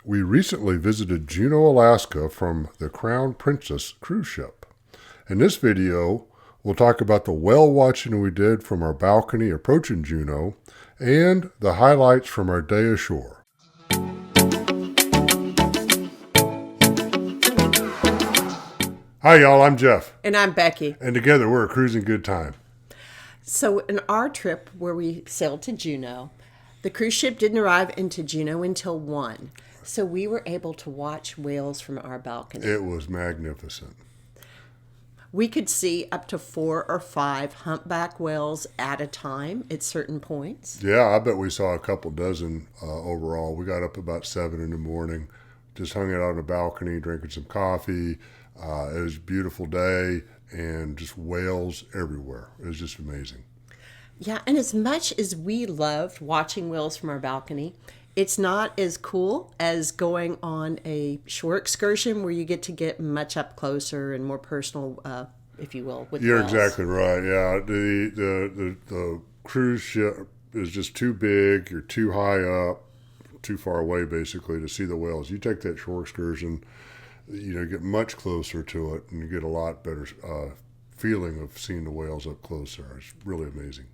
We recently visited Juneau, Alaska from the Crown Princess cruise ship. In this video, we'll talk about the whale watching we did from our balcony approaching Juneau and the highlights from our day ashore. Hi y'all, I'm Jeff. And I'm Becky. And together we're a cruising good time. So in our trip where we sailed to Juneau, the cruise ship didn't arrive into Juneau until 1. So we were able to watch whales from our balcony. It was magnificent. We could see up to 4 or 5 humpback whales at a time at certain points. Yeah, I bet we saw a couple dozen overall. We got up about 7 in the morning, just hung out on the balcony, drinking some coffee. It was a beautiful day and just whales everywhere. It was just amazing. Yeah, and as much as we loved watching whales from our balcony, it's not as cool as going on a shore excursion where you get much up closer and more personal, if you will, with You're whales. exactly right. Yeah, the cruise ship is just too big. You're too high up, too far away, basically, to see the whales. You take that shore excursion, you get much closer to it, and you get a lot better feeling of seeing the whales up close there. It's really amazing.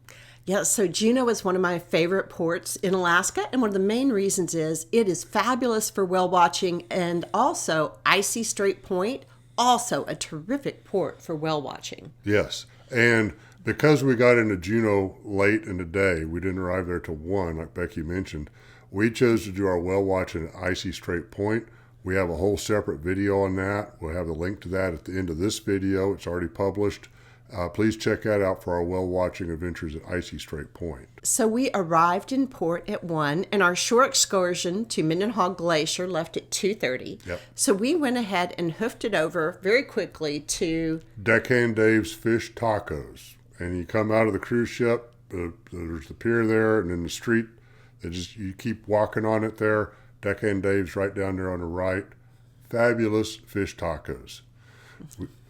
Yeah, so Juneau is one of my favorite ports in Alaska, and one of the main reasons is it is fabulous for whale watching, and also Icy Strait Point, also a terrific port for whale watching. Yes, and because we got into Juneau late in the day, we didn't arrive there till 1, like Becky mentioned, we chose to do our whale watching at Icy Strait Point. We have a whole separate video on that. We'll have the link to that at the end of this video. It's already published. Please check that out for our whale watching adventures at Icy Strait Point. So we arrived in port at 1, and our shore excursion to Mendenhall Glacier left at 2:30. Yep. So we went ahead and hoofed it over very quickly to Deckhand Dave's Fish Tacos. And you come out of the cruise ship, there's the pier there, and then the street, you keep walking on it there. Deckhand Dave's right down there on the right. Fabulous fish tacos.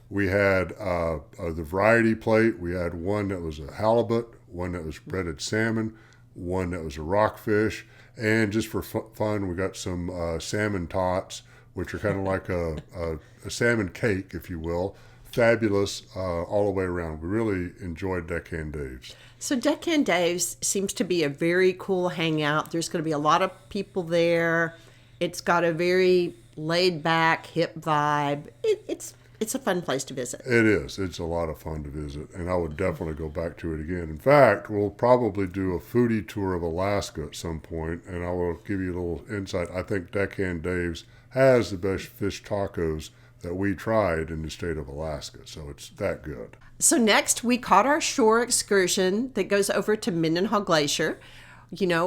We had the variety plate. We had one that was a halibut, one that was breaded salmon, one that was a rockfish, and just for fun, we got some salmon tots, which are kind of like a salmon cake, if you will. Fabulous all the way around. We really enjoyed Deckhand Dave's. So Deckhand Dave's seems to be a very cool hangout. There's going to be a lot of people there. It's got a very laid-back, hip vibe. It's a fun place to visit. It is. It's a lot of fun to visit, and I would definitely go back to it again. In fact, we'll probably do a foodie tour of Alaska at some point, and I will give you a little insight. I think Deckhand Dave's has the best fish tacos that we tried in the state of Alaska, so it's that good. So next, we caught our shore excursion that goes over to Mendenhall Glacier,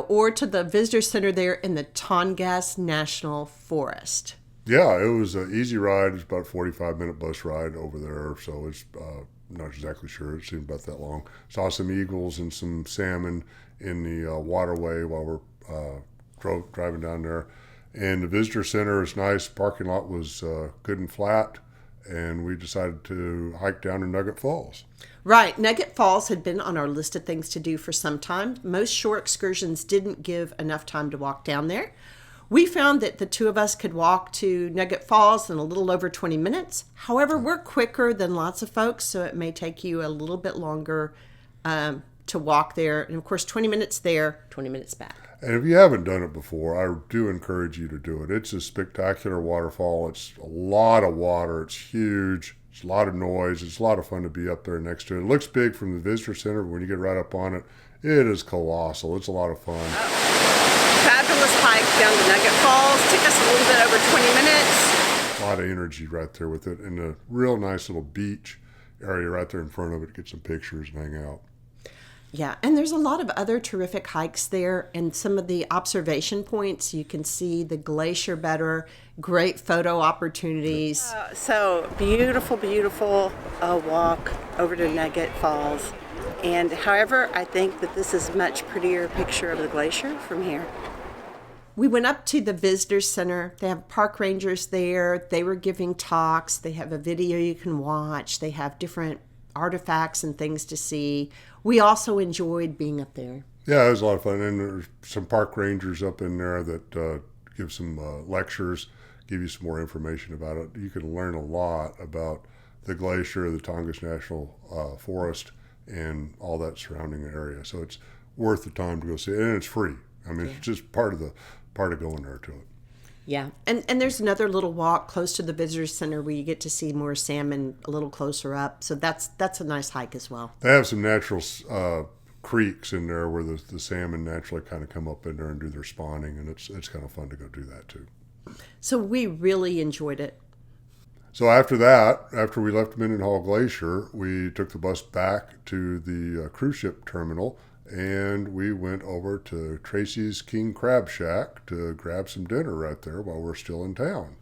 or to the visitor center there in the Tongass National Forest. Yeah, it was an easy ride. It's about a 45-minute bus ride over there, so it's not exactly sure. It seemed about that long. Saw some eagles and some salmon in the waterway while we're driving down there. And the visitor center is nice. Parking lot was good and flat, and we decided to hike down to Nugget Falls. Right. Nugget Falls had been on our list of things to do for some time. Most shore excursions didn't give enough time to walk down there. We found that the two of us could walk to Nugget Falls in a little over 20 minutes. However, we're quicker than lots of folks, so it may take you a little bit longer to walk there. And of course, 20 minutes there, 20 minutes back. And if you haven't done it before, I do encourage you to do it. It's a spectacular waterfall. It's a lot of water. It's huge. It's a lot of noise. It's a lot of fun to be up there next to it. It looks big from the visitor center, but when you get right up on it, it is colossal. It's a lot of fun. Fabulous hike down to Nugget Falls. Took us a little bit over 20 minutes. A lot of energy right there with it. And a real nice little beach area right there in front of it. Get some pictures and hang out. Yeah, and there's a lot of other terrific hikes there, and some of the observation points, you can see the glacier better, great photo opportunities. So beautiful walk over to Nugget Falls. And however, I think that this is a much prettier picture of the glacier from here. We went up to the visitor center. They have park rangers there. They were giving talks. They have a video you can watch. They have different artifacts and things to see. We also enjoyed being up there. Yeah, it was a lot of fun. And there's some park rangers up in there that give some lectures, give you some more information about it. You can learn a lot about the glacier, the Tongass National Forest, and all that surrounding area. So it's worth the time to go see it, and it's free. I mean, it's just part of going there to it. Yeah, and there's another little walk close to the visitor center where you get to see more salmon a little closer up. So that's a nice hike as well. They have some natural creeks in there where the salmon naturally kind of come up in there and do their spawning, and it's kind of fun to go do that too. So we really enjoyed it. So after that, after we left Mendenhall Glacier, we took the bus back to the cruise ship terminal, and we went over to Tracy's King Crab Shack to grab some dinner right there while we're still in town.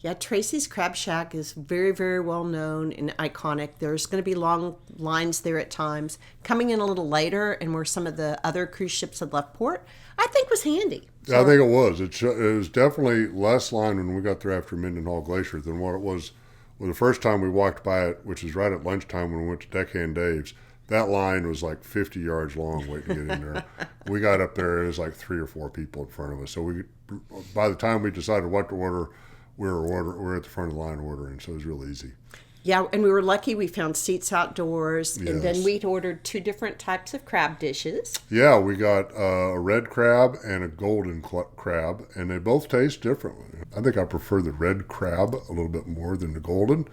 Yeah, Tracy's Crab Shack is very, very well known and iconic. There's going to be long lines there at times. Coming in a little later and where some of the other cruise ships had left port, I think was handy. Yeah, I think it was. It was definitely less line when we got there after Mendenhall Glacier than what it was the first time we walked by it, which was right at lunchtime when we went to Deckhand Dave's. That line was like 50 yards long waiting to get in there. We got up there, it was like 3 or 4 people in front of us. So by the time we decided what to order, we were at the front of the line ordering, so it was real easy. Yeah, and we were lucky we found seats outdoors, Yes. and then we'd ordered 2 different types of crab dishes. Yeah, we got a red crab and a golden crab, and they both taste differently. I think I prefer the red crab a little bit more than the golden,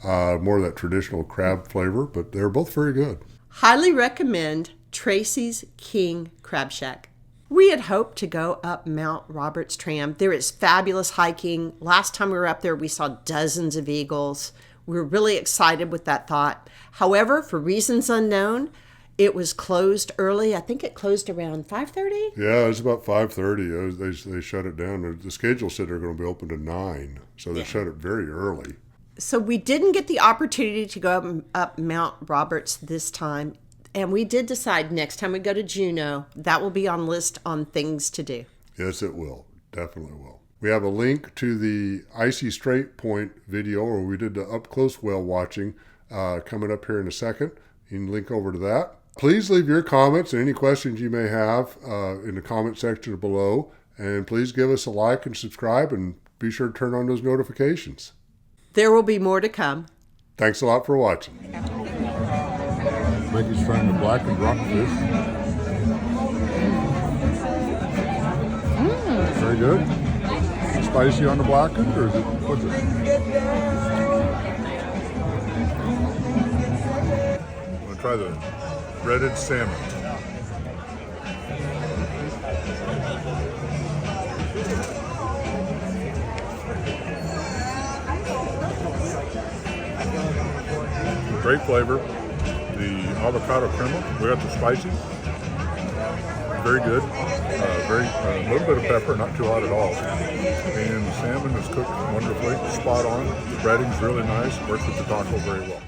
more of that traditional crab flavor, but they're both very good. Highly recommend Tracy's King Crab Shack. We had hoped to go up Mount Roberts Tram. There is fabulous hiking. Last time we were up there, we saw dozens of eagles. We were really excited with that thought. However, for reasons unknown, it was closed early. I think it closed around 5:30. Yeah, it was about 5:30. They shut it down. The schedule said they're going to be open to 9, so they shut it very early. So we didn't get the opportunity to go up Mount Roberts this time. And we did decide next time we go to Juneau, that will be on list on things to do. Yes, it will. Definitely will. We have a link to the Icy Strait Point video where we did the up-close whale watching coming up here in a second. You can link over to that. Please leave your comments and any questions you may have in the comment section below. And please give us a like and subscribe, and be sure to turn on those notifications. There will be more to come. Thanks a lot for watching. Mickey's trying the blackened rockfish. Very good. Is it spicy on the blackened, or is it, what's it? I'm going to try the breaded salmon. Great flavor. The avocado crema, we got the spicy, very good, a little bit of pepper, not too hot at all, and the salmon is cooked wonderfully, spot on, the breading's really nice, works with the taco very well.